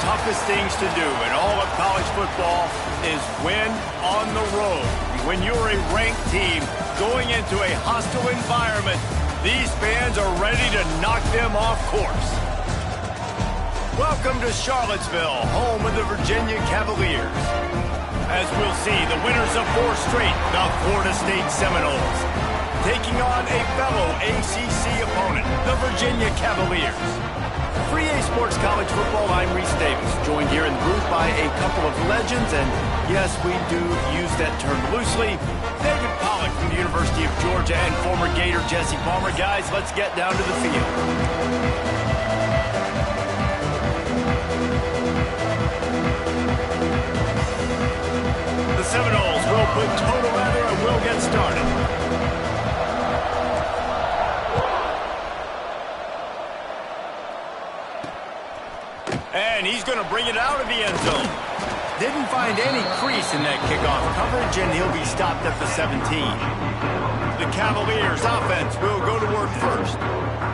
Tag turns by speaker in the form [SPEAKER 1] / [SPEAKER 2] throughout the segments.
[SPEAKER 1] toughest things to do in all of college football is win on the road. When you're a ranked team going into a hostile environment, these fans are ready to knock them off course. Welcome to Charlottesville, home of the Virginia Cavaliers. As we'll see, the winners of 4 straight, the Florida State Seminoles, taking on a fellow ACC opponent, the Virginia Cavaliers. For EA Sports College Football, I'm Reese Davis, joined here in the booth by a couple of legends, and yes, we do use that term loosely. David Pollack from the University of Georgia and former Gator Jesse Palmer. Guys, let's get down to the field. The Seminoles will put total leather and we'll get started. And he's going to bring it out of the end zone. Didn't find any crease in that kickoff coverage, and he'll be stopped at the 17. The Cavaliers offense will go to work first.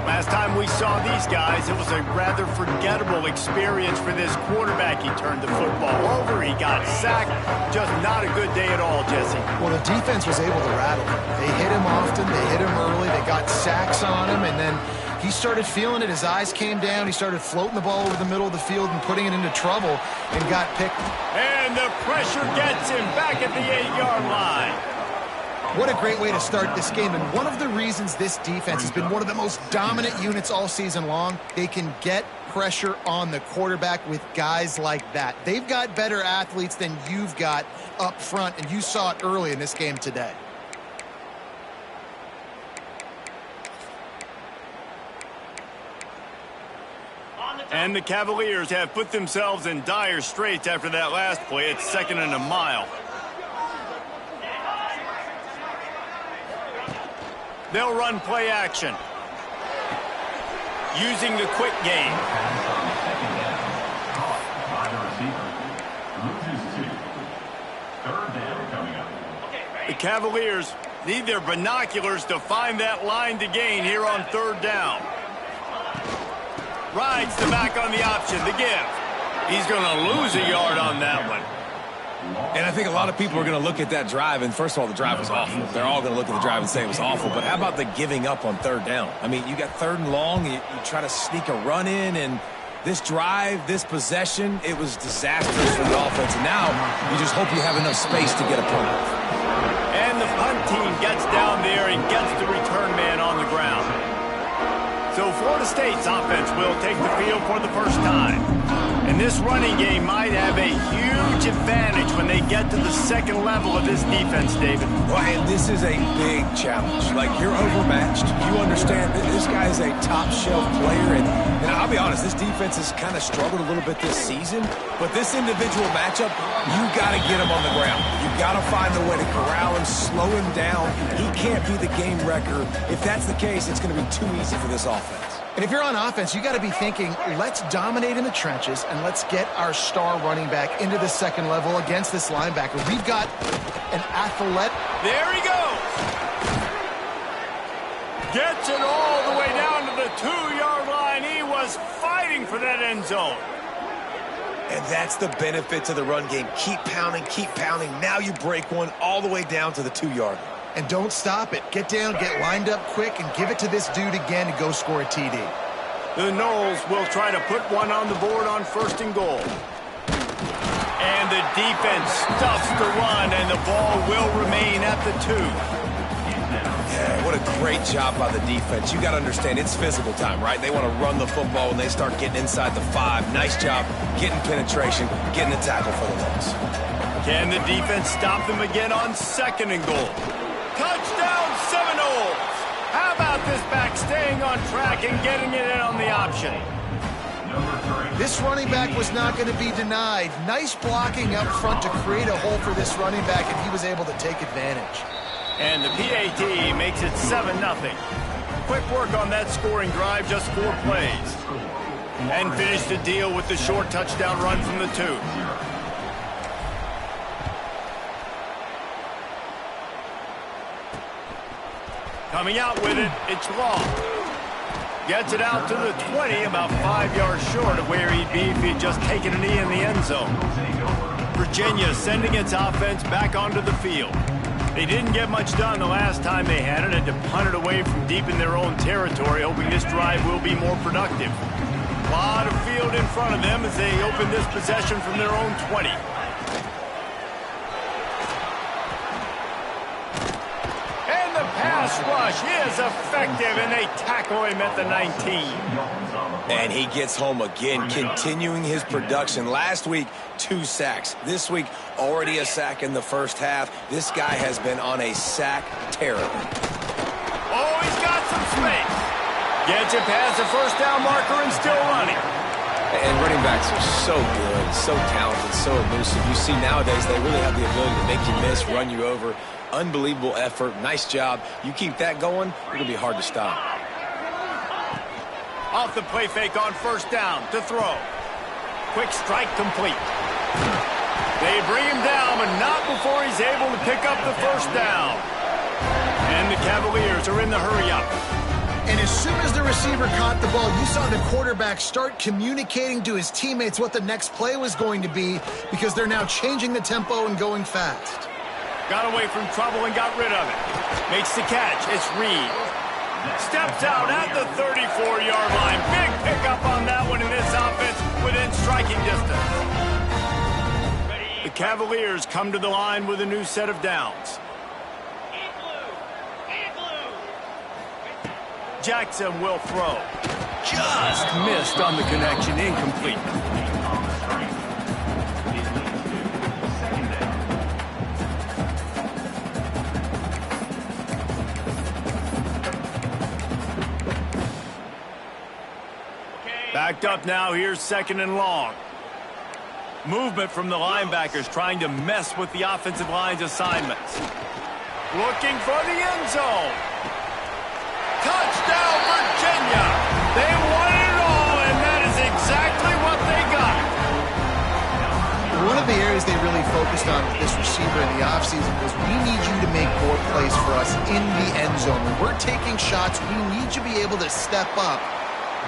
[SPEAKER 1] Last time we saw these guys, it was a rather forgettable experience for this quarterback. He turned the football over, he got sacked. Just not a good day at all, Jesse.
[SPEAKER 2] Well, the defense was able to rattle him. They hit him often, they hit him early, they got sacks on him, and then he started feeling it. His eyes came down. He started floating the ball over the middle of the field and putting it into trouble and got picked.
[SPEAKER 1] And the pressure gets him back at the 8-yard line.
[SPEAKER 2] What a great way to start this game. And one of the reasons this defense has been one of the most dominant units all season long, they can get pressure on the quarterback with guys like that. They've got better athletes than you've got up front, and you saw it early in this game today.
[SPEAKER 1] And the Cavaliers have put themselves in dire straits after that last play. It's 2nd and a mile. They'll run play action. Using the quick game. The Cavaliers need their binoculars to find that line to gain here on 3rd down. Rides the back on the option, the give. He's going to lose a yard on that one.
[SPEAKER 3] And I think a lot of people are going to look at that drive, and first of all, the drive was awful. They're all going to look at the drive and say it was awful, but how about the giving up on 3rd down? I mean, you got 3rd and long, you try to sneak a run in, and this drive, this possession, it was disastrous for the offense. And now you just hope you have enough space to get a punt.
[SPEAKER 1] And the punt team gets down there and gets the return man on the ground. So Florida State's offense will take the field for the first time. And this running game might have a huge advantage when they get to the 2nd level of this defense, David.
[SPEAKER 3] Well, and this is a big challenge. Like, you're overmatched. You understand that this guy is a top-shelf player. And I'll be honest, this defense has kind of struggled a little bit this season. But this individual matchup, you got to get him on the ground. You got to find a way to corral him, slow him down. He can't be the game wrecker. If that's the case, it's going to be too easy for this offense.
[SPEAKER 2] And if you're on offense, you got to be thinking, let's dominate in the trenches and let's get our star running back into the 2nd level against this linebacker. We've got an athlete.
[SPEAKER 1] There he goes. Gets it all the way down to the 2-yard line. He was fighting for that end zone.
[SPEAKER 3] And that's the benefit to the run game. Keep pounding, keep pounding. Now you break one all the way down to the 2-yard line.
[SPEAKER 2] And don't stop it. Get down, get lined up quick, and give it to this dude again to go score a TD.
[SPEAKER 1] The Noles will try to put one on the board on 1st and goal. And the defense stuffs the run, and the ball will remain at the 2.
[SPEAKER 3] Yeah, what a great job by the defense. You got to understand, it's physical time, right? They want to run the football when they start getting inside the 5. Nice job getting penetration, getting the tackle for the loss.
[SPEAKER 1] Can the defense stop them again on 2nd and goal? Touchdown Seminoles! How about this back staying on track and getting it in on the option?
[SPEAKER 2] This running back was not going to be denied. Nice blocking up front to create a hole for this running back, and he was able to take advantage.
[SPEAKER 1] And the PAT makes it 7-0. Quick work on that scoring drive, just 4 plays. And finish the deal with the short touchdown run from the 2. Coming out with it, it's long. Gets it out to the 20, about 5 yards short of where he'd be if he'd just taken a knee in the end zone. Virginia sending its offense back onto the field. They didn't get much done the last time they had it, and to punt it away from deep in their own territory, hoping this drive will be more productive. A lot of field in front of them as they open this possession from their own 20. And the pass rush is effective, and they tackle him at the 19.
[SPEAKER 3] And he gets home again, continuing his production. Last week, 2 sacks. This week, already a sack in the first half. This guy has been on a sack terror.
[SPEAKER 1] Oh, he's got some space. Gets it past the first down marker and still running.
[SPEAKER 3] And running backs are so good, so talented, so elusive. You see nowadays they really have the ability to make you miss, run you over. Unbelievable effort. Nice job. You keep that going, it'll be hard to stop.
[SPEAKER 1] Off the play fake on first down to throw. Quick strike complete. They bring him down, but not before he's able to pick up the first down. And the Cavaliers are in the hurry-up.
[SPEAKER 2] And as soon as the receiver caught the ball, you saw the quarterback start communicating to his teammates what the next play was going to be, because they're now changing the tempo and going fast.
[SPEAKER 1] Got away from trouble and got rid of it. Makes the catch. It's Reed. Steps out at the 34-yard line. Big pickup on that one in this offense within striking distance. The Cavaliers come to the line with a new set of downs. Jackson will throw. Just missed on the connection. Incomplete. Backed up now. Here's second and long. Movement from the linebackers trying to mess with the offensive line's assignments. Looking for the end zone. Touchdown, Virginia! They won it all, and that is exactly what they got.
[SPEAKER 2] One of the areas they really focused on with this receiver in the offseason was, we need you to make more plays for us in the end zone. When we're taking shots, we need you to be able to step up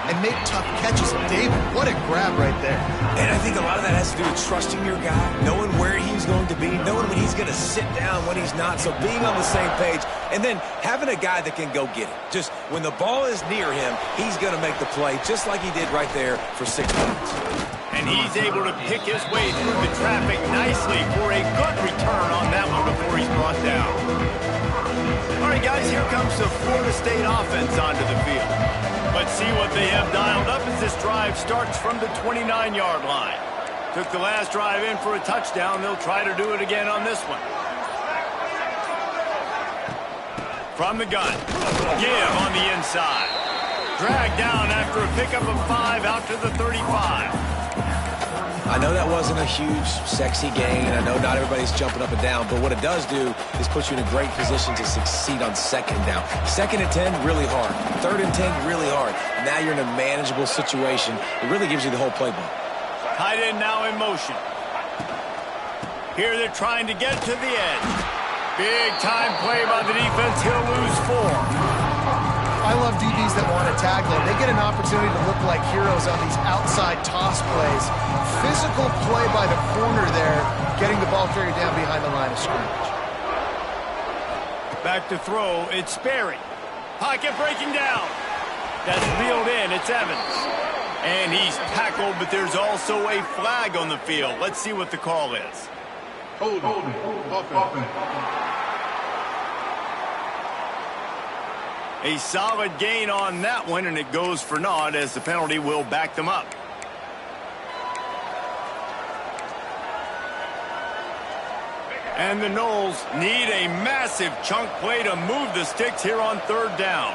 [SPEAKER 2] and make tough catches. David, what a grab right there.
[SPEAKER 3] And I think a lot of that has to do with trusting your guy, knowing where he's going to be, knowing when he's going to sit down, when he's not. So being on the same page, and then having a guy that can go get it. Just when the ball is near him, he's going to make the play, just like he did right there for 6 minutes.
[SPEAKER 1] And he's able to pick his way through the traffic nicely for a good return on that one before he's brought down. All right, guys, here comes the Florida State offense onto the field. Let's see what they have dialed up as this drive starts from the 29-yard line. Took the last drive in for a touchdown. They'll try to do it again on this one. From the gun. Give on the inside. Dragged down after a pickup of 5 out to the 35.
[SPEAKER 3] I know that wasn't a huge, sexy gain. I know not everybody's jumping up and down, but what it does do is put you in a great position to succeed on second down. 2nd and 10, really hard. 3rd and 10, really hard. Now you're in a manageable situation. It really gives you the whole playbook.
[SPEAKER 1] Tight end now in motion. Here they're trying to get to the edge. Big time play by the defense. He'll lose 4.
[SPEAKER 2] I love DBs that want to tackle. They get an opportunity to look like heroes on these outside toss plays. Physical play by the corner there, getting the ball carried down behind the line of scrimmage.
[SPEAKER 1] Back to throw, it's Sperry. Pocket breaking down. That's reeled in, it's Evans. And he's tackled, but there's also a flag on the field. Let's see what the call is.
[SPEAKER 4] Hold it.
[SPEAKER 1] A solid gain on that one, and it goes for naught as the penalty will back them up. And the Noles need a massive chunk play to move the sticks here on 3rd down.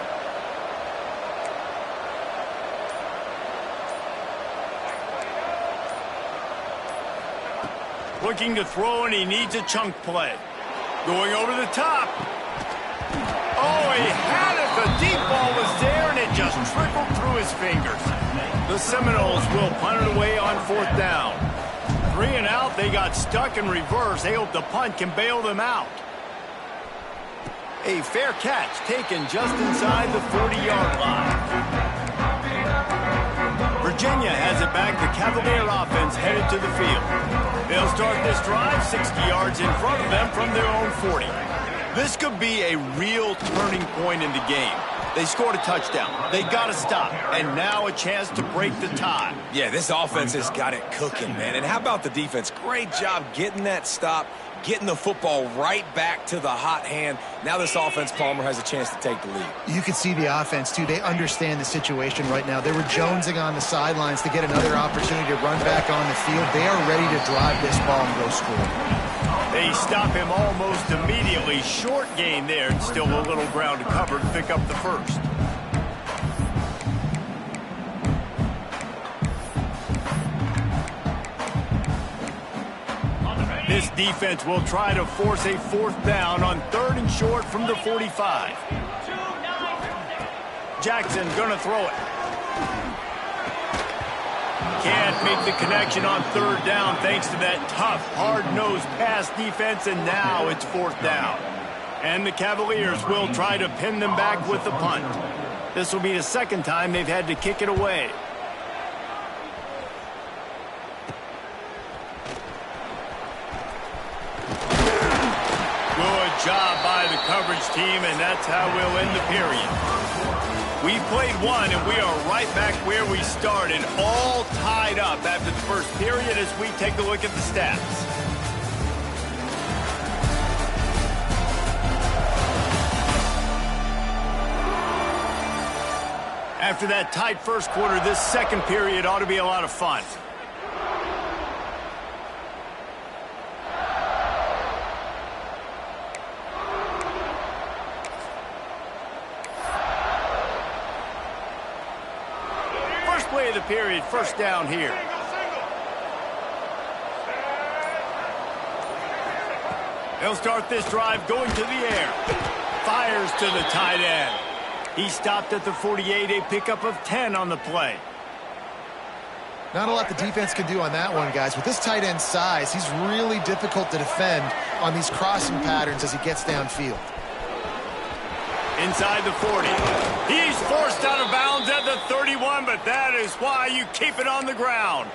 [SPEAKER 1] Looking to throw, and he needs a chunk play. Going over the top. Oh, he had it. The deep ball was there, and it just trickled through his fingers. The Seminoles will punt it away on 4th down. 3 and out. They got stuck in reverse. They hope the punt can bail them out. A fair catch taken just inside the 40-yard line. Virginia has it back. The Cavalier offense headed to the field. They'll start this drive 60 yards in front of them from their own 40. This could be a real turning point in the game. They scored a touchdown. They got to stop. And now a chance to break the tie.
[SPEAKER 3] Yeah, this offense has got it cooking, man. And how about the defense? Great job getting that stop, getting the football right back to the hot hand. Now this offense, Palmer, has a chance to take the lead.
[SPEAKER 2] You can see the offense, too. They understand the situation right now. They were jonesing on the sidelines to get another opportunity to run back on the field. They are ready to drive this ball and go score.
[SPEAKER 1] They stop him almost immediately. Short gain there, and still a little ground to cover to pick up the first. This defense will try to force a fourth down on 3rd and short from the 45. Jackson gonna throw it. Can't make the connection on 3rd down thanks to that tough, hard-nosed pass defense, and now it's 4th down. And the Cavaliers will try to pin them back with the punt. This will be the 2nd time they've had to kick it away. Good job by the coverage team, and that's how we'll end the period. We played one, and we are right back where we started, all tied up after the first period as we take a look at the stats. After that tight first quarter, this second period ought to be a lot of fun. Play of the period, 1st down here. They'll start this drive going to the air. Fires to the tight end. He stopped at the 48, a pickup of 10 on the play.
[SPEAKER 2] Not a lot the defense can do on that one, guys. With this tight end size, he's really difficult to defend on these crossing patterns as he gets downfield.
[SPEAKER 1] Inside the 40. He's forced out of bounds at the 31, but that is why you keep it on the ground.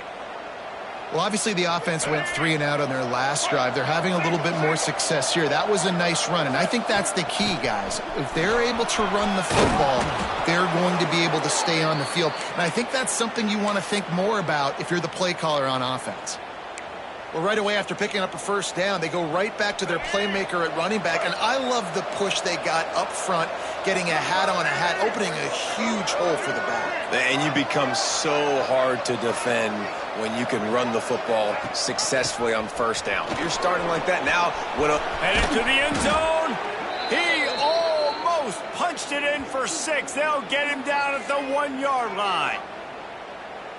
[SPEAKER 2] Well, obviously the offense went 3 and out on their last drive. They're having a little bit more success here. That was a nice run, and I think that's the key, guys. If they're able to run the football, they're going to be able to stay on the field. And I think that's something you want to think more about if you're the play caller on offense. Well, right away after picking up a 1st down, they go right back to their playmaker at running back. And I love the push they got up front, getting a hat on a hat, opening a huge hole for the back.
[SPEAKER 3] And you become so hard to defend when you can run the football successfully on 1st down. If you're starting like that now,
[SPEAKER 1] headed to the end zone. He almost punched it in for 6. They'll get him down at the 1-yard line.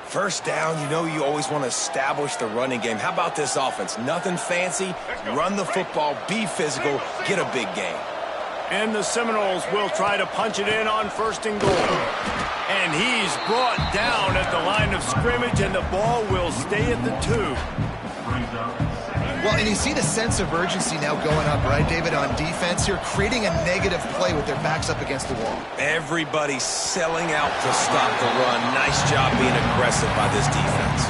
[SPEAKER 3] 1st down, you know you always want to establish the running game. How about this offense? Nothing fancy. Run the football, be physical, get a big gain.
[SPEAKER 1] And the Seminoles will try to punch it in on 1st and goal. And he's brought down at the line of scrimmage, and the ball will stay at the 2.
[SPEAKER 2] Well, and you see the sense of urgency now going up, right, David, on defense here, creating a negative play with their backs up against the wall.
[SPEAKER 3] Everybody's selling out to stop the run. Nice job being aggressive by this defense.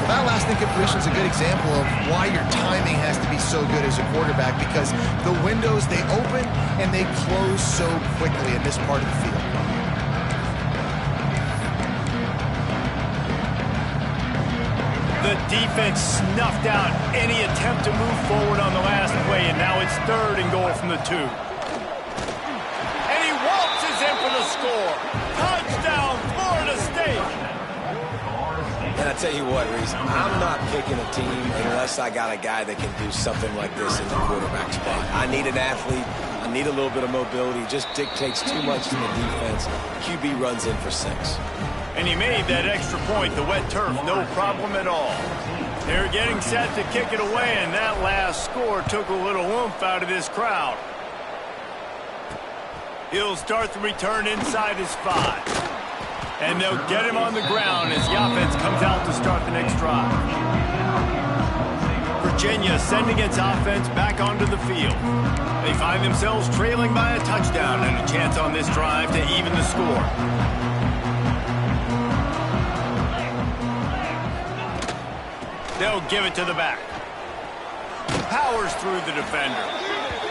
[SPEAKER 2] Well, that last incompletion is a good example of why your timing has to be so good as a quarterback, because the windows, they open and they close so quickly in this part of the field.
[SPEAKER 1] The defense snuffed out any attempt to move forward on the last play, and now it's 3rd and goal from the 2. And he waltzes in for the score. Touchdown, Florida State.
[SPEAKER 3] And I tell you what, Reese, I'm not picking a team unless I got a guy that can do something like this in the quarterback spot. I need an athlete. I need a little bit of mobility. It just dictates too much to the defense. QB runs in for 6.
[SPEAKER 1] And he made that extra point, the wet turf, no problem at all. They're getting set to kick it away, and that last score took a little oomph out of this crowd. He'll start the return inside his 5. And they'll get him on the ground as the offense comes out to start the next drive. Virginia sending its offense back onto the field. They find themselves trailing by a touchdown and a chance on this drive to even the score. They'll give it to the back. Powers through the defender.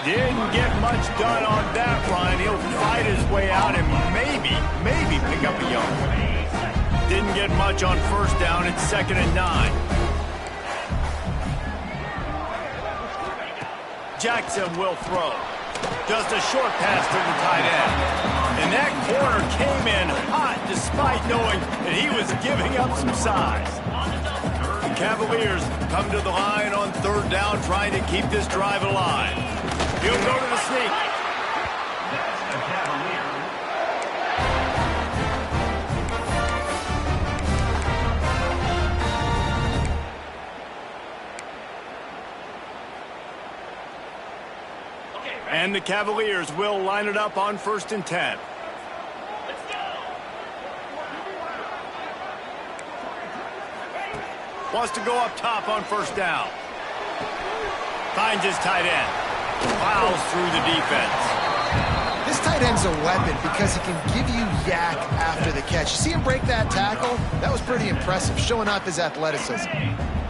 [SPEAKER 1] Didn't get much done on that run. He'll fight his way out and maybe pick up a yard. Didn't get much on first down. It's 2nd and 9. Jackson will throw. Just a short pass to the tight end. And that corner came in hot despite knowing that he was giving up some size. The Cavaliers come to the line on 3rd down, trying to keep this drive alive. He'll go to the sneak. And the Cavaliers will line it up on 1st and 10. Wants to go up top on 1st down. Finds his tight end. Plows through the defense.
[SPEAKER 2] This tight end's a weapon because he can give you yak after the catch. You see him break that tackle? That was pretty impressive, showing off his athleticism.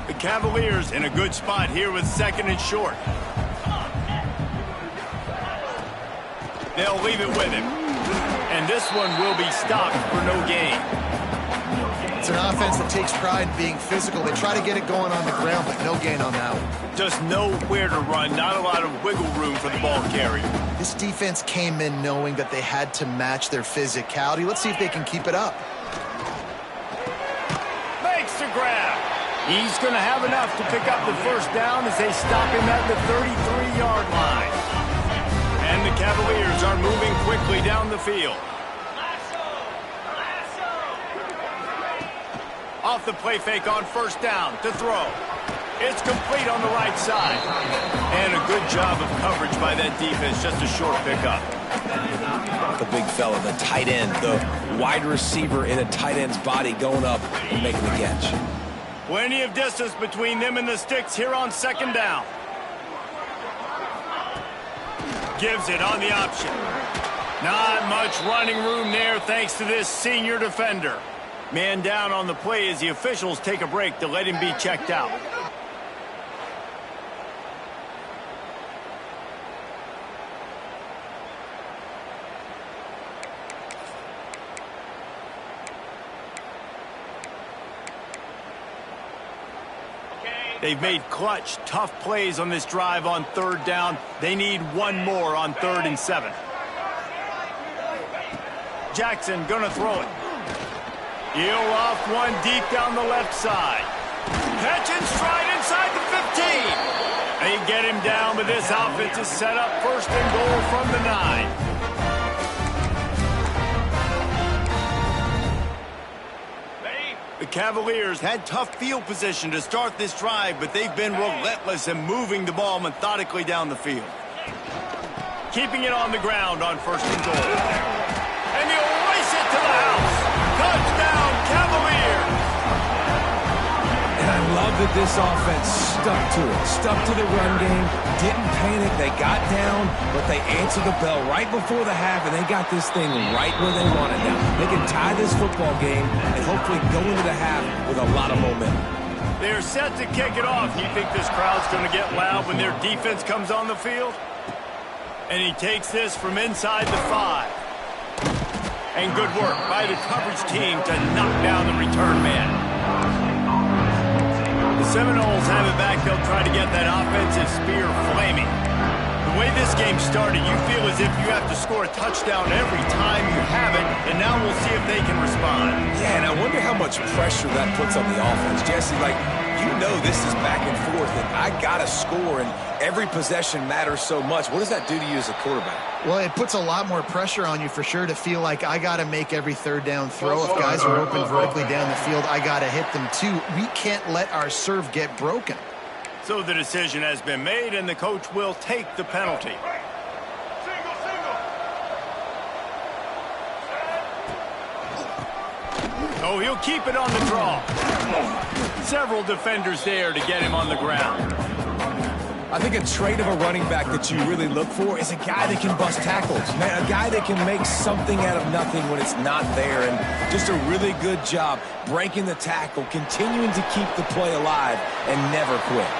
[SPEAKER 1] The Cavaliers in a good spot here with 2nd and short. They'll leave it with him. And this one will be stopped for no gain.
[SPEAKER 2] It's an offense that takes pride in being physical. They try to get it going on the ground, but no gain on that one.
[SPEAKER 1] Just nowhere to run. Not a lot of wiggle room for the ball carrier.
[SPEAKER 2] This defense came in knowing that they had to match their physicality. Let's see if they can keep it up.
[SPEAKER 1] Makes the grab. He's going to have enough to pick up the 1st down as they stop him at the 33-yard line. And the Cavaliers are moving quickly down the field. Off the play fake on 1st down to throw. It's complete on the right side. And a good job of coverage by that defense. Just a short pickup.
[SPEAKER 3] The big fella, the tight end, the wide receiver in a tight end's body going up and making the catch.
[SPEAKER 1] Plenty of distance between them and the sticks here on 2nd down. Gives it on the option. Not much running room there thanks to this senior defender. Man down on the play as the officials take a break to let him be checked out. They've made clutch, tough plays on this drive on 3rd down. They need one more on 3rd and 7. Jackson gonna throw it. He'll off one deep down the left side. Catch and stride inside the 15. They get him down, but this offense is set up 1st and goal from the 9. The Cavaliers had tough field position to start this drive, but they've been relentless in moving the ball methodically down the field. Keeping it on the ground on 1st and goal. And he'll race it to the house. Touchdown, Cavaliers!
[SPEAKER 3] And I love that this offense stuck to it. Stuck to the run game. Didn't panic. They got down, but they answered the bell right before the half, and they got this thing right where they wanted now. They can tie this football game and hopefully go into the half with a lot of momentum.
[SPEAKER 1] They're set to kick it off. You think this crowd's going to get loud when their defense comes on the field? And he takes this from inside the 5. And good work by the coverage team to knock down the return man. The Seminoles have it back. They'll try to get that offensive spear flaming. The way this game started, you feel as if you have to score a touchdown every time you have it, and now we'll see if they can respond.
[SPEAKER 3] Yeah, and I wonder how much pressure that puts on the offense. Jesse, like, you know this is back and forth, and I got to score, and every possession matters so much. What does that do to you as a quarterback?
[SPEAKER 2] Well, it puts a lot more pressure on you for sure to feel like I got to make every 3rd down throw. If guys are open vertically down the field, I got to hit them too. We can't let our serve get broken.
[SPEAKER 1] So the decision has been made, and the coach will take the penalty. Oh, he'll keep it on the draw. Several defenders there to get him on the ground.
[SPEAKER 3] I think a trait of a running back that you really look for is a guy that can bust tackles, man, a guy that can make something out of nothing when it's not there, and just a really good job breaking the tackle, continuing to keep the play alive, and never quit.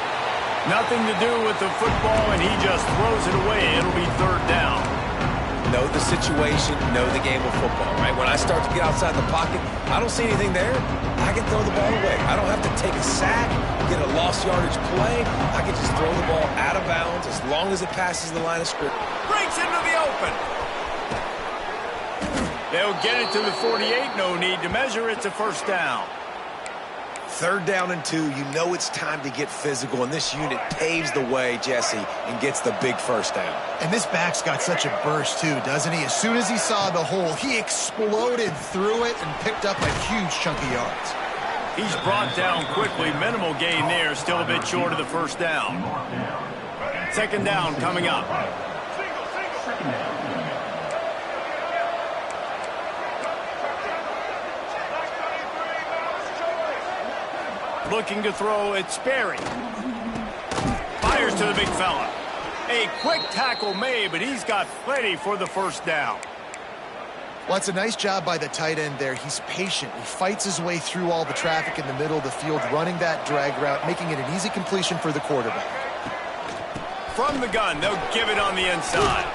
[SPEAKER 1] Nothing to do with the football, and he just throws it away. It'll be third down.
[SPEAKER 3] Know the situation, know the game of football, right? When I start to get outside the pocket, I don't see anything there, I can throw the ball away. I don't have to take a sack, get a lost yardage play. I can just throw the ball out of bounds as long as it passes the line of scrimmage.
[SPEAKER 1] Breaks into the open. They'll get it to the 48. No need to measure. It's a first down.
[SPEAKER 3] 3rd down and 2. You know it's time to get physical, and this unit paves the way, Jesse, and gets the big first down.
[SPEAKER 2] And this back's got such a burst, too, doesn't he? As soon as he saw the hole, he exploded through it and picked up a huge chunk of yards.
[SPEAKER 1] He's brought down quickly. Minimal gain there. Still a bit short of the first down. 2nd down coming up. Looking to throw, it's Sperry. Fires to the big fella. A quick tackle made, but he's got plenty for the first down.
[SPEAKER 2] Well, it's a nice job by the tight end there. He's patient. He fights his way through all the traffic in the middle of the field, running that drag route, making it an easy completion for the quarterback.
[SPEAKER 1] From the gun, they'll give it on the inside.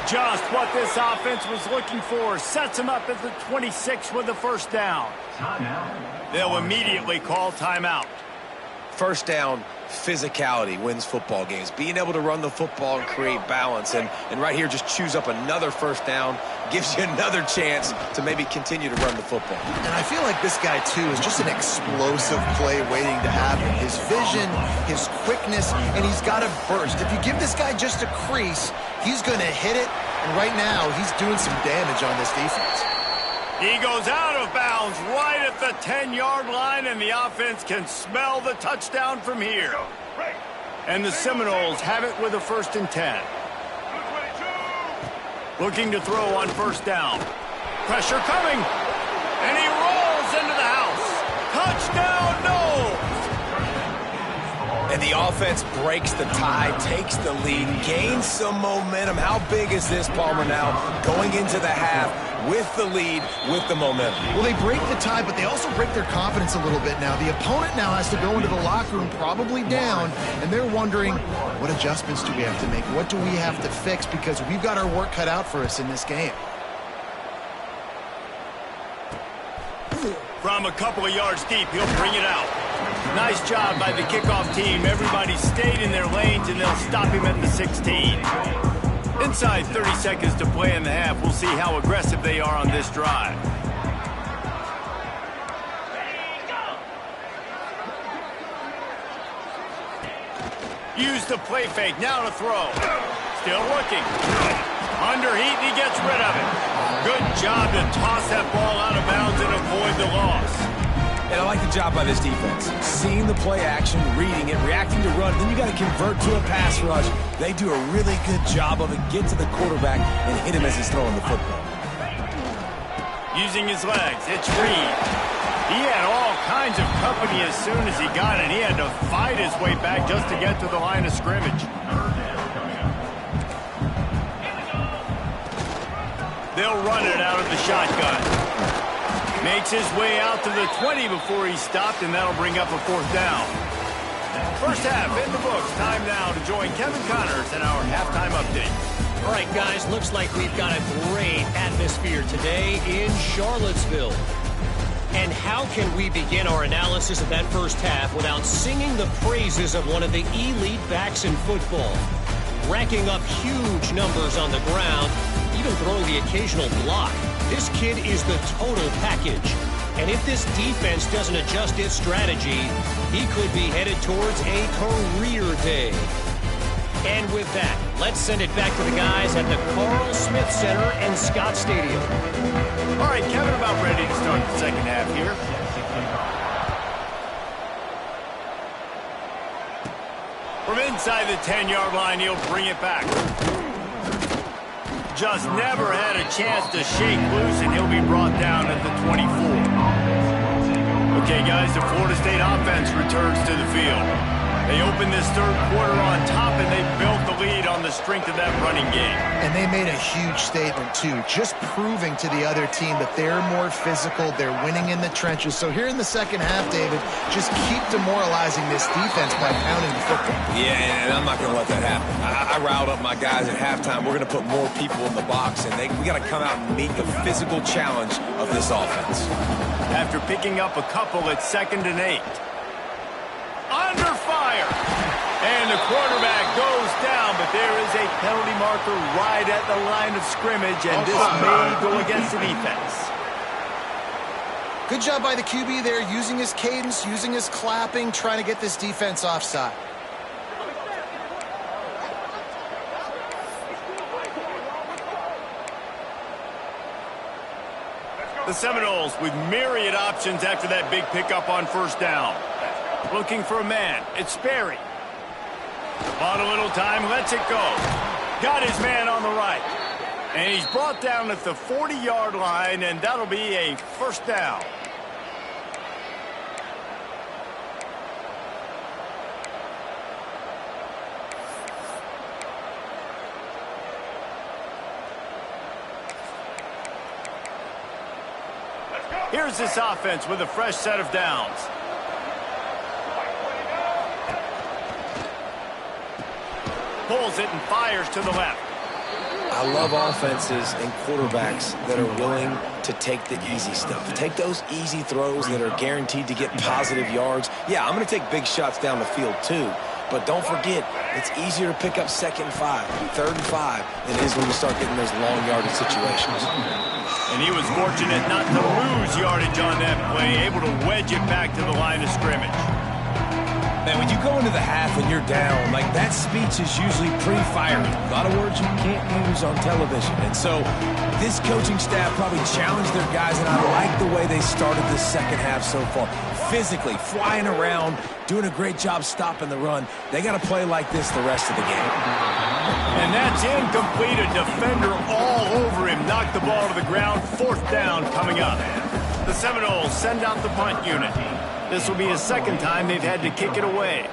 [SPEAKER 1] Just what this offense was looking for. Sets him up at the 26 with the first down. They'll immediately call timeout.
[SPEAKER 3] First down, physicality wins football games. Being able to run the football and create balance. And right here, just choose up another first down. Gives you another chance to maybe continue to run the football.
[SPEAKER 2] And I feel like this guy, too, is just an explosive play waiting to happen. His vision, his quickness, and he's got a burst. If you give this guy just a crease, he's going to hit it. And right now, he's doing some damage on this defense.
[SPEAKER 1] He goes out of bounds right at the 10-yard line, and the offense can smell the touchdown from here. And the Seminoles have it with a 1st and 10. Looking to throw on first down. Pressure coming, and he rolls into the house. Touchdown, Noles!
[SPEAKER 3] And the offense breaks the tie, takes the lead, gains some momentum. How big is this, Palmer, now going into the half with the lead, with the momentum?
[SPEAKER 2] Well, they break the tie, but they also break their confidence a little bit now. The opponent now has to go into the locker room probably down, and they're wondering, what adjustments do we have to make? What do we have to fix? Because we've got our work cut out for us in this game.
[SPEAKER 1] From a couple of yards deep, he'll bring it out. Nice job by the kickoff team. Everybody stayed in their lanes, and they'll stop him at the 16. Inside 30 seconds to play in the half. We'll see how aggressive they are on this drive. Use the play fake. Now to throw. Still looking. Under heat, and he gets rid of it. Good job to toss that ball out of bounds and avoid the loss.
[SPEAKER 3] And I like the job by this defense. Seeing the play action, reading it, reacting to run, then you got to convert to a pass rush. They do a really good job of it. Get to the quarterback and hit him as he's throwing the football.
[SPEAKER 1] Using his legs, it's Reed. He had all kinds of company as soon as he got it. He had to fight his way back just to get to the line of scrimmage. They'll run it out of the shotgun. Makes his way out to the 20 before he stopped, and that'll bring up a 4th down. First half in the books. Time now to join Kevin Connors in our halftime update.
[SPEAKER 4] All right, guys, looks like we've got a great atmosphere today in Charlottesville. And how can we begin our analysis of that first half without singing the praises of one of the elite backs in football? Racking up huge numbers on the ground, even throwing the occasional block. This kid is the total package. And if this defense doesn't adjust its strategy, he could be headed towards a career day. And with that, let's send it back to the guys at the Carl Smith Center and Scott Stadium.
[SPEAKER 1] All right, Kevin, about ready to start the second half here. From inside the 10-yard line, he'll bring it back. Just never had a chance to shake loose, and he'll be brought down at the 24. Okay, guys, the Florida State offense returns to the field. They opened this third quarter on top, and they built the lead on the strength of that running game.
[SPEAKER 2] And they made a huge statement, too, just proving to the other team that they're more physical, they're winning in the trenches. So here in the second half, David, just keep demoralizing this defense by pounding the football.
[SPEAKER 3] Yeah, and I'm not going to let that happen. I riled up my guys at halftime. We're going to put more people in the box, and we got to come out and meet the physical challenge of this offense.
[SPEAKER 1] After picking up a couple at 2nd and 8. Under fire. And the quarterback goes down, but there is a penalty marker right at the line of scrimmage, and this may go against the defense.
[SPEAKER 2] Good job by the QB there, using his cadence, using his clapping, trying to get this defense offside.
[SPEAKER 1] The Seminoles with myriad options after that big pickup on first down. Looking for a man. It's Sperry. On a little time, lets it go. Got his man on the right. And he's brought down at the 40-yard line, and that'll be a first down. Here's this offense with a fresh set of downs. Pulls it and fires to the left.
[SPEAKER 3] I love offenses and quarterbacks that are willing to take the easy stuff. Take those easy throws that are guaranteed to get positive yards. Yeah, I'm going to take big shots down the field too. But don't forget, it's easier to pick up 2nd and 5, 3rd and 5 than it is when you start getting those long yardage situations.
[SPEAKER 1] And he was fortunate not to lose yardage on that play, able to wedge it back to the line of scrimmage.
[SPEAKER 3] Man, when you go into the half and you're down, like that speech is usually pretty fiery. A lot of words you can't use on television. And so this coaching staff probably challenged their guys, and I like the way they started this second half so far. Physically, flying around, doing a great job stopping the run. They got to play like this the rest of the game.
[SPEAKER 1] And that's incomplete. A defender all over him. Knocked the ball to the ground. 4th down coming up. The Seminoles send out the punt unit. This will be his 2nd time they've had to kick it away.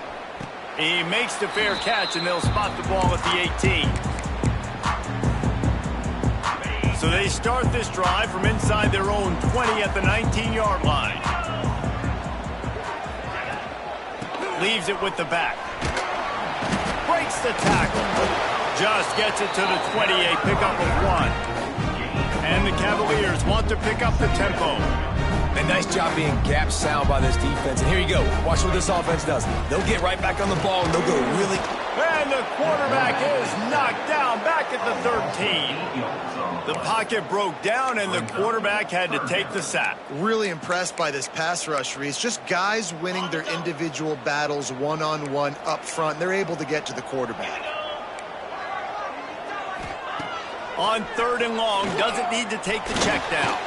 [SPEAKER 1] He makes the fair catch, and they'll spot the ball at the 18. So they start this drive from inside their own 20 at the 19-yard line. Leaves it with the back. Breaks the tackle. Just gets it to the 28, pickup of 1. And the Cavaliers want to pick up the tempo.
[SPEAKER 3] And nice job being gap sound by this defense. And here you go. Watch what this offense does. They'll get right back on the ball, and they'll go really...
[SPEAKER 1] And the quarterback is knocked down back at the 13. The pocket broke down, and the quarterback had to take the sack.
[SPEAKER 2] Really impressed by this pass rush, Reese. Just guys winning their individual battles one-on-one up front. They're able to get to the quarterback.
[SPEAKER 1] On 3rd and long, doesn't need to take the check down.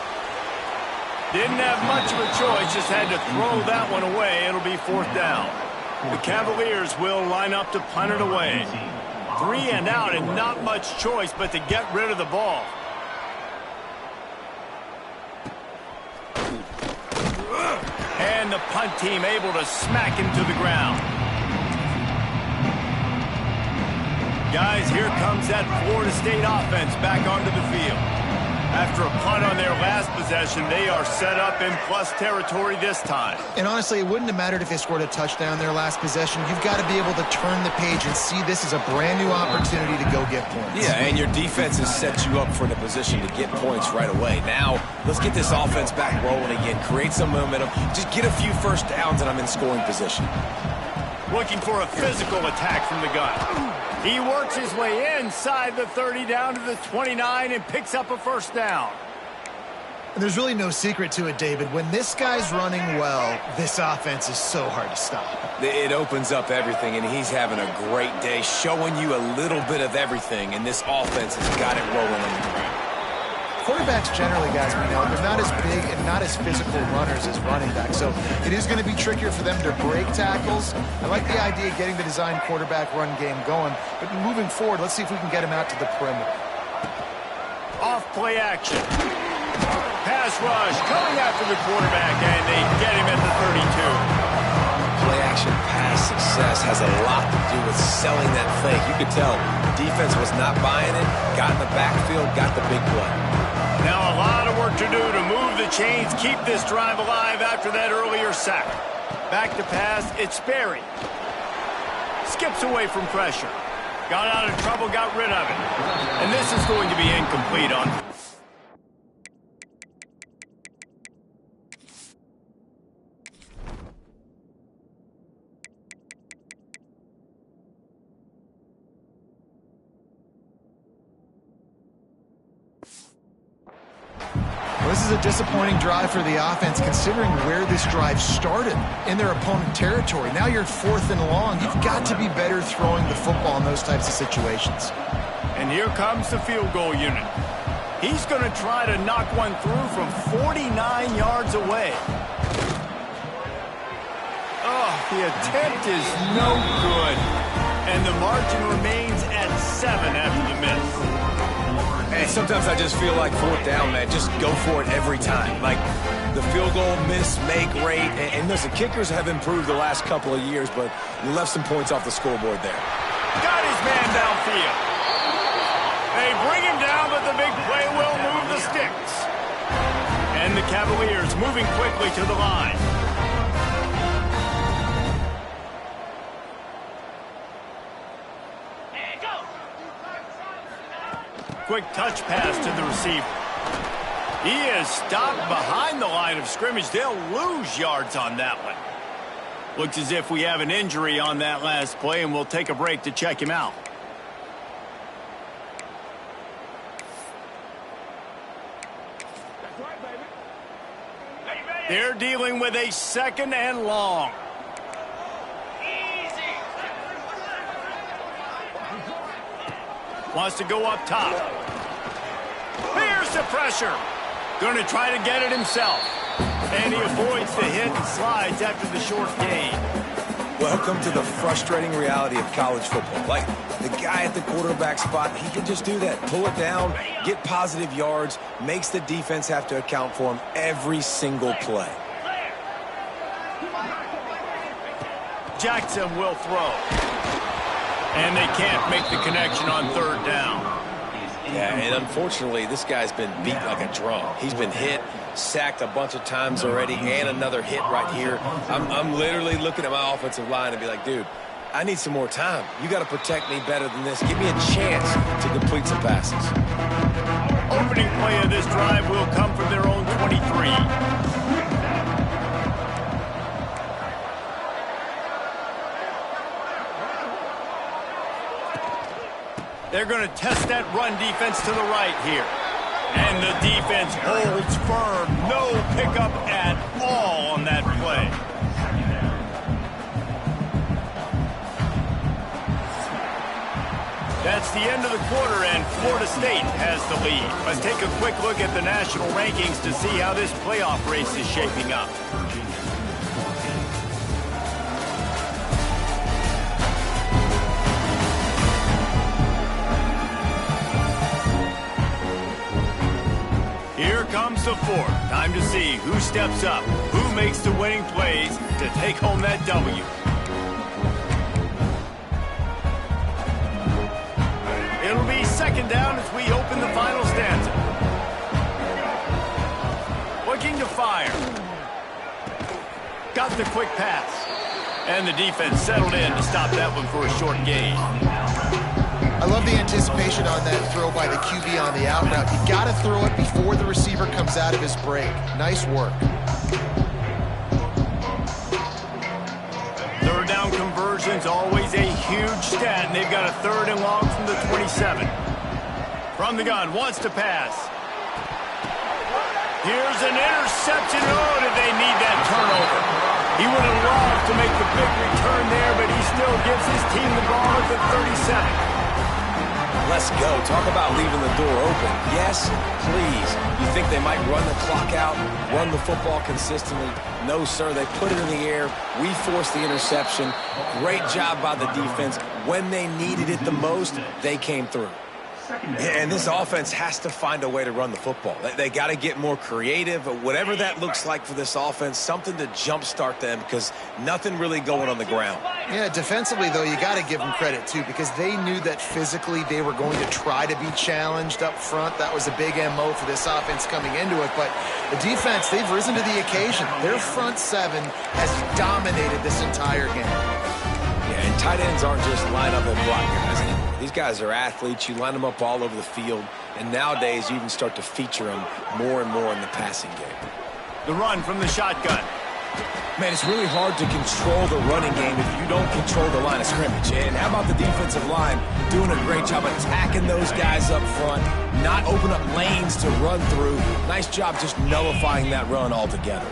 [SPEAKER 1] Didn't have much of a choice, just had to throw that one away. It'll be 4th down. The Cavaliers will line up to punt it away. 3 and out, and not much choice but to get rid of the ball. And the punt team able to smack him to the ground. Guys, here comes that Florida State offense back onto the field. After a punt on their last possession, they are set up in plus territory this time.
[SPEAKER 2] And honestly, it wouldn't have mattered if they scored a touchdown their last possession. You've got to be able to turn the page and see this as a brand new opportunity to go get points.
[SPEAKER 3] Yeah, and your defense has set you up for the position to get points right away. Now, let's get this offense back rolling again. Create some momentum. Just get a few first downs, and I'm in scoring position.
[SPEAKER 1] Looking for a physical attack from the gun. He works his way inside the 30 down to the 29 and picks up a first down.
[SPEAKER 2] And there's really no secret to it, David. When this guy's running well, this offense is so hard to stop.
[SPEAKER 3] It opens up everything, and he's having a great day, showing you a little bit of everything, and this offense has got it rolling on the ground.
[SPEAKER 2] Quarterbacks generally, guys, we know, they're not as big and not as physical runners as running backs. So it is going to be trickier for them to break tackles. I like the idea of getting the design quarterback run game going. But moving forward, let's see if we can get him out to the perimeter.
[SPEAKER 1] Off play action. Pass rush coming after the quarterback, and they get him at the 32.
[SPEAKER 3] play-action pass success has a lot to do with selling that fake. You could tell defense was not buying it, got in the backfield, got the big play.
[SPEAKER 1] Now a lot of work to do to move the chains, keep this drive alive after that earlier sack. Back to pass, it's Sperry. Skips away from pressure. Got out of trouble, got rid of it. And this is going to be incomplete on.
[SPEAKER 2] This is a disappointing drive for the offense considering where this drive started in their opponent territory. Now you're 4th and long. You've got to be better throwing the football in those types of situations.
[SPEAKER 1] And here comes the field goal unit. He's going to try to knock one through from 49 yards away. Oh, the attempt is no good. And the margin remains at 7 after the miss.
[SPEAKER 3] Hey, sometimes I just feel like 4th down, man. Just go for it every time. Like the field goal miss, make rate. And listen, kickers have improved the last couple of years, but you left some points off the scoreboard there.
[SPEAKER 1] Got his man downfield. They bring him down, but the big play will move the sticks. And the Cavaliers moving quickly to the line. Quick touch pass to the receiver. He is stopped behind the line of scrimmage. They'll lose yards on that one. Looks as if we have an injury on that last play, and we'll take a break to check him out. They're dealing with a 2nd and long. Wants to go up top. Here's the pressure. Going to try to get it himself. And he avoids the hit and slides after the short gain.
[SPEAKER 3] Welcome to the frustrating reality of college football. Like, the guy at the quarterback spot, he can just do that. Pull it down, get positive yards, makes the defense have to account for him every single play.
[SPEAKER 1] Jackson will throw. And they can't make the connection on 3rd down.
[SPEAKER 3] Yeah, and unfortunately, this guy's been beat like a drum. He's been hit, sacked a bunch of times already, and another hit right here. I'm literally looking at my offensive line and be like, dude, I need some more time. You got to protect me better than this. Give me a chance to complete some passes.
[SPEAKER 1] Opening play of this drive will come from their own 23. They're going to test that run defense to the right here. And the defense holds firm. No pickup at all on that play. That's the end of the quarter, and Florida State has the lead. Let's take a quick look at the national rankings to see how this playoff race is shaping up. Here comes the 4th. Time to see who steps up, who makes the winning plays to take home that W. It'll be 2nd down as we open the final stanza. Looking to fire. Got the quick pass. And the defense settled in to stop that one for a short gain.
[SPEAKER 2] I love the anticipation on that throw by the QB on the out route. You got to throw it before the receiver comes out of his break. Nice work.
[SPEAKER 1] 3rd down conversion's always a huge stat, and they've got a 3rd and long from the 27. From the gun, wants to pass. Here's an interception. Oh, did they need that turnover? He would have loved to make the big return there, but he still gives his team the ball at the 37.
[SPEAKER 3] Let's go. Talk about leaving the door open. Yes, please. You think they might run the clock out, run the football consistently? No, sir. They put it in the air. We forced the interception. Great job by the defense. When they needed it the most, they came through. Yeah, and this offense has to find a way to run the football. They got to get more creative, whatever that looks like for this offense, something to jumpstart them because nothing really going on the ground.
[SPEAKER 2] Yeah, defensively, though, you got to give them credit, too, because they knew that physically they were going to try to be challenged up front. That was a big MO for this offense coming into it. But the defense, they've risen to the occasion. Their front seven has dominated this entire game.
[SPEAKER 3] Yeah, and tight ends aren't just line up and block guys anymore. These guys are athletes. You line them up all over the field. And nowadays, you even start to feature them more and more in the passing game.
[SPEAKER 1] The run from the shotgun.
[SPEAKER 3] Man, it's really hard to control the running game if you don't control the line of scrimmage. And how about the defensive line doing a great job attacking those guys up front, not open up lanes to run through. Nice job just nullifying that run altogether.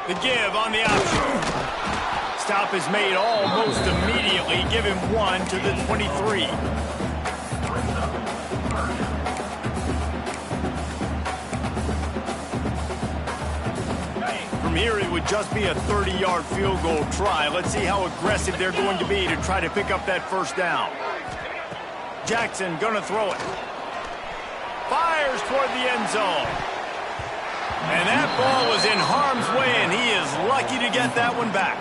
[SPEAKER 1] The give on the option. Stop is made almost immediately. Give him 1 to the 23. From here, it would just be a 30-yard field goal try. Let's see how aggressive they're going to be to try to pick up that first down. Jackson gonna throw it. Fires toward the end zone. And that ball was in harm's way, and he is lucky to get that one back.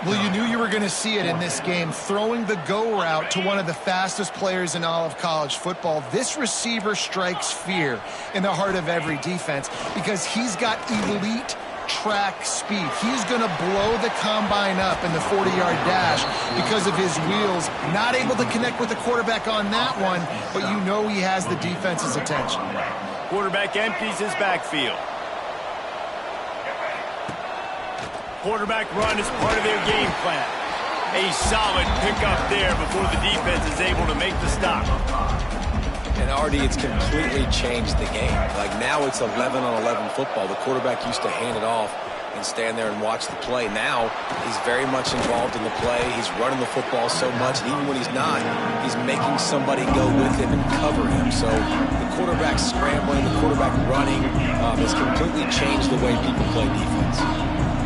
[SPEAKER 2] Well, you knew you were going to see it in this game, throwing the go route to one of the fastest players in all of college football. This receiver strikes fear in the heart of every defense because he's got elite track speed. He's going to blow the combine up in the 40-yard dash because of his wheels. Not able to connect with the quarterback on that one, but you know he has the defense's attention.
[SPEAKER 1] Quarterback empties his backfield. Quarterback run is part of their game plan. A solid pickup there before the defense is able to make the stop.
[SPEAKER 3] And Artie, it's completely changed the game. Like now it's 11-on-11 football. The quarterback used to hand it off and stand there and watch the play. Now he's very much involved in the play. He's running the football so much, and even when he's not, he's making somebody go with him and cover him. So the quarterback scrambling, the quarterback running has completely changed the way people play defense.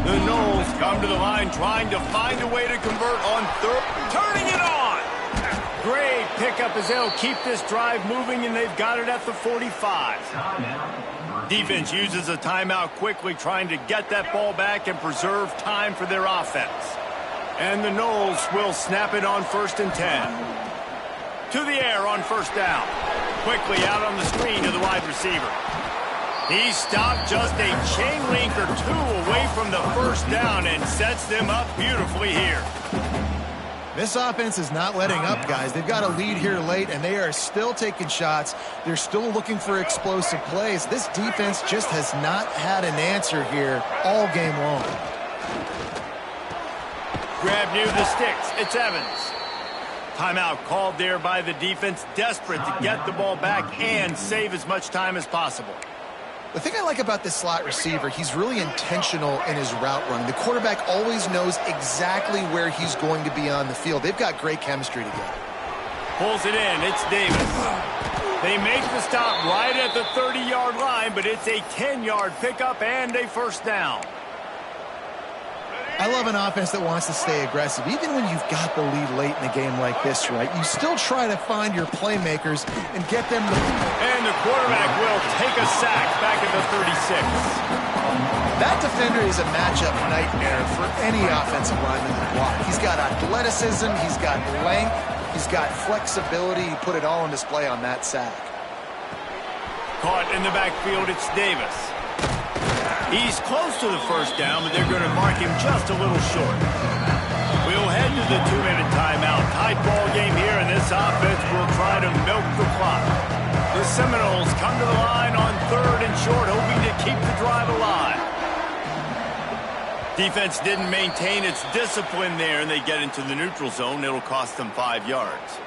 [SPEAKER 1] The Noles come to the line trying to find a way to convert on third. Turning it on! Great pickup as they'll keep this drive moving, and they've got it at the 45. Defense uses a timeout quickly, trying to get that ball back and preserve time for their offense. And the Noles will snap it on 1st and 10. To the air on 1st down. Quickly out on the screen to the wide receiver. He stopped just a chain link or two away from the 1st down and sets them up beautifully here.
[SPEAKER 2] This offense is not letting up, guys. They've got a lead here late, and they are still taking shots. They're still looking for explosive plays. This defense just has not had an answer here all game long.
[SPEAKER 1] Grab near the sticks. It's Evans. Timeout called there by the defense, desperate to get the ball back and save as much time as possible.
[SPEAKER 2] The thing I like about this slot receiver, he's really intentional in his route running. The quarterback always knows exactly where he's going to be on the field. They've got great chemistry together.
[SPEAKER 1] Pulls it in. It's Davis. They make the stop right at the 30-yard line, but it's a 10-yard pickup and a 1st down.
[SPEAKER 2] I love an offense that wants to stay aggressive. Even when you've got the lead late in a game like this, right, you still try to find your playmakers and get them the...
[SPEAKER 1] And the quarterback will take a sack back at the 36.
[SPEAKER 2] That defender is a matchup nightmare for any offensive lineman to block. He's got athleticism, he's got length, he's got flexibility. He put it all on display on that sack.
[SPEAKER 1] Caught in the backfield, it's Davis. He's close to the 1st down, but they're going to mark him just a little short. We'll head to the 2-minute timeout. Tight ball game here, and this offense will try to milk the clock. The Seminoles come to the line on 3rd and short, hoping to keep the drive alive. Defense didn't maintain its discipline there, and they get into the neutral zone. It'll cost them 5 yards.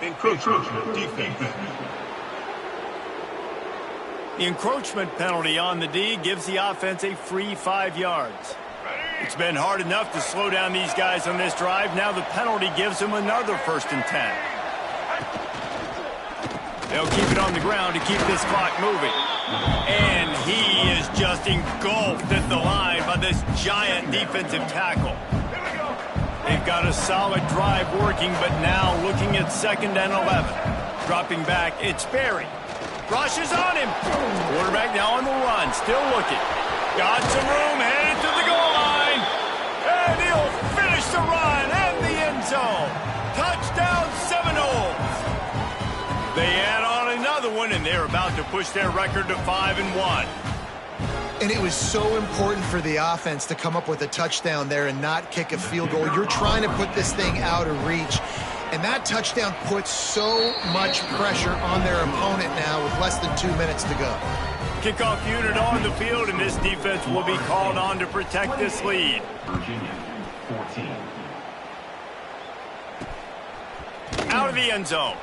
[SPEAKER 5] Encroachment defense.
[SPEAKER 1] The encroachment penalty on the D gives the offense a free 5 yards. It's been hard enough to slow down these guys on this drive. Now the penalty gives them another 1st and 10. They'll keep it on the ground to keep this clock moving. And he is just engulfed at the line by this giant defensive tackle. They've got a solid drive working, but now looking at 2nd and 11. Dropping back, it's Berry. Rushes on him. Quarterback now on the run, still looking. Got some room, headed to the goal line. And he'll finish the run and the end zone. Touchdown Seminoles. They add on another one, and they're about to push their record to 5-1.
[SPEAKER 2] And it was so important for the offense to come up with a touchdown there and not kick a field goal. You're trying to put this thing out of reach. And that touchdown puts so much pressure on their opponent now with less than 2 minutes to go.
[SPEAKER 1] Kickoff unit on the field, and this defense will be called on to protect this lead.
[SPEAKER 5] Virginia, 14.
[SPEAKER 1] Out of the end zone.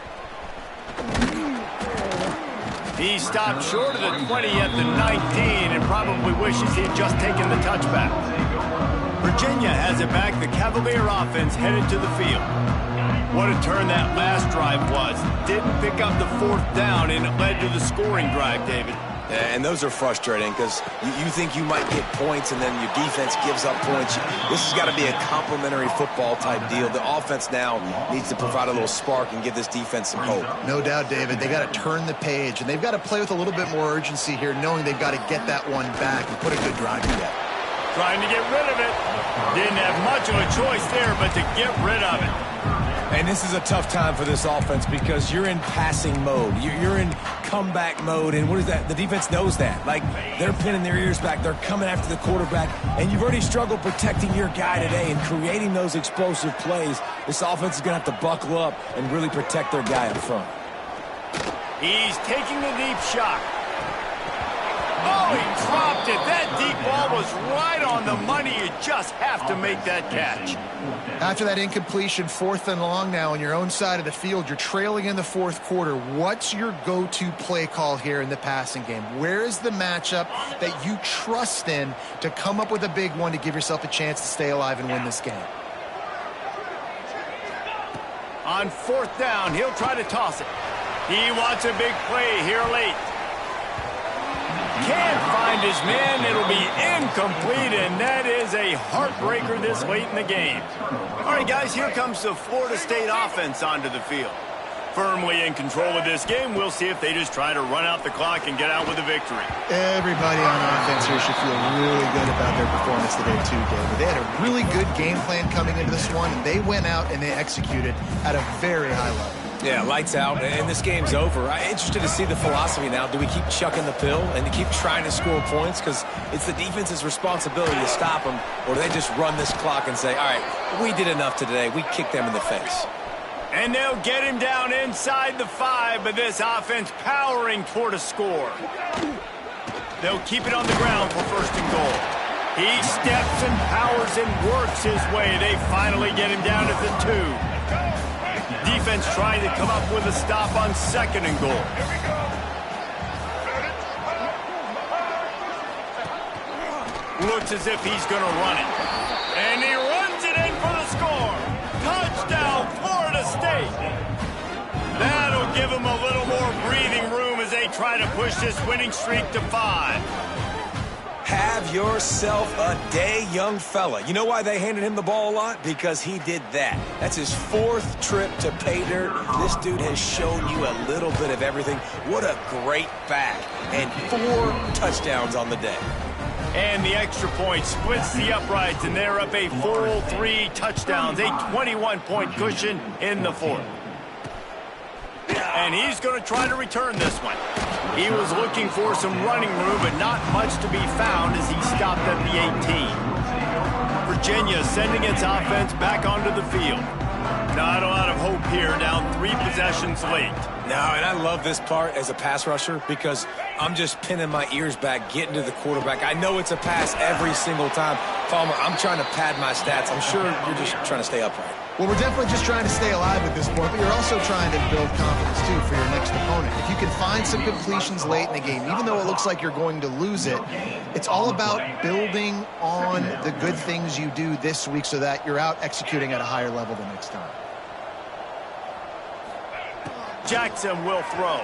[SPEAKER 1] He stopped short of the 20 at the 19 and probably wishes he had just taken the touchback. Virginia has it back. The Cavalier offense headed to the field. What a turn that last drive was. Didn't pick up the 4th down, and it led to the scoring drive, David.
[SPEAKER 3] And those are frustrating because you think you might get points and then your defense gives up points. This has got to be a complementary football type deal. The offense now needs to provide a little spark and give this defense some hope.
[SPEAKER 2] No doubt, David. They got to turn the page, and they've got to play with a little bit more urgency here, knowing they've got to get that one back and put a good drive together.
[SPEAKER 1] Trying to get rid of it. Didn't have much of a choice there, but to get rid of it.
[SPEAKER 3] And this is a tough time for this offense because you're in passing mode. You're in comeback mode, and what is that? The defense knows that. Like, they're pinning their ears back. They're coming after the quarterback, and you've already struggled protecting your guy today and creating those explosive plays. This offense is going to have to buckle up and really protect their guy up front.
[SPEAKER 1] He's taking the deep shot. Oh, he dropped it. That deep ball was right on the money. You just have to make that catch.
[SPEAKER 2] After that incompletion, 4th and long now on your own side of the field, you're trailing in the 4th quarter. What's your go-to play call here in the passing game? Where is the matchup that you trust in to come up with a big one to give yourself a chance to stay alive and win this game?
[SPEAKER 1] On 4th down, he'll try to toss it. He wants a big play here late. Can't find his man. It'll be incomplete, and that is a heartbreaker this late in the game. All right, guys, here comes the Florida State offense onto the field. Firmly in control of this game. We'll see if they just try to run out the clock and get out with a victory.
[SPEAKER 2] Everybody on offense here should feel really good about their performance today, too, David. They had a really good game plan coming into this one, and they went out and they executed at a very high level.
[SPEAKER 3] Yeah, lights out, and this game's over. I'm interested to see the philosophy now. Do we keep chucking the pill and keep trying to score points? Because it's the defense's responsibility to stop them, or do they just run this clock and say, all right, we did enough today. We kicked them in the face.
[SPEAKER 1] And they'll get him down inside the 5, but this offense powering toward a score. They'll keep it on the ground for 1st and goal. He steps and powers and works his way. They finally get him down at the 2. Defense trying to come up with a stop on 2nd and goal. Looks as if he's going to run it. And he runs it in for the score. Touchdown, Florida State. That'll give him a little more breathing room as they try to push this winning streak to 5.
[SPEAKER 3] Have yourself a day, young fella. You know why they handed him the ball a lot? Because he did that. That's his 4th trip to pay dirt. This dude has shown you a little bit of everything. What a great back. And 4 touchdowns on the day.
[SPEAKER 1] And the extra point splits the uprights, and they're up a full 3 touchdowns, a 21-point cushion in the 4th. And he's going to try to return this one. He was looking for some running room, but not much to be found as he stopped at the 18. Virginia sending its offense back onto the field. Not a lot of hope here, down 3 possessions late.
[SPEAKER 3] No, and I love this part as a pass rusher because I'm just pinning my ears back, getting to the quarterback. I know it's a pass every single time. Palmer, I'm trying to pad my stats. I'm sure you're just trying to stay upright.
[SPEAKER 2] Well, we're definitely just trying to stay alive at this point, but you're also trying to build confidence, too, for your next opponent. If you can find some completions late in the game, even though it looks like you're going to lose it, it's all about building on the good things you do this week so that you're out executing at a higher level the next time.
[SPEAKER 1] Jackson will throw.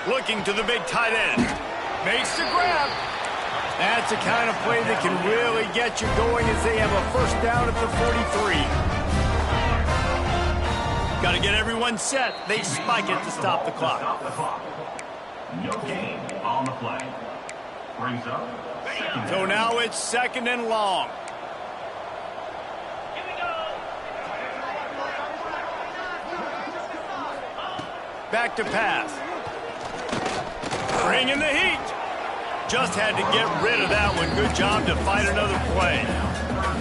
[SPEAKER 1] Looking to the big tight end. Makes the grab. That's the kind of play that can really get you going as they have a first down at the 43. Got to get everyone set. They spike it to stop the clock.
[SPEAKER 5] No gain on the play. Brings up.
[SPEAKER 1] So now it's 2nd and long. Back to pass. Bringing the heat. Just had to get rid of that one. Good job to fight another play.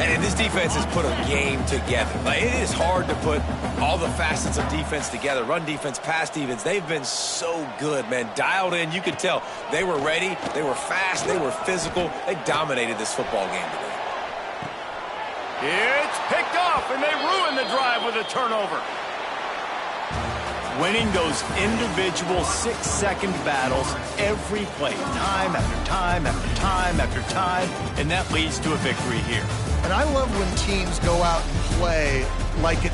[SPEAKER 3] And this defense has put a game together. Like, it is hard to put all the facets of defense together. Run defense, pass defense. They've been so good, man. Dialed in. You could tell they were ready. They were fast. They were physical. They dominated this football game today.
[SPEAKER 1] It's picked off, and they ruin the drive with a turnover. Winning those individual 6-second battles every play, time after time after time after time, and that leads to a victory here.
[SPEAKER 2] And I love when teams go out and play like it's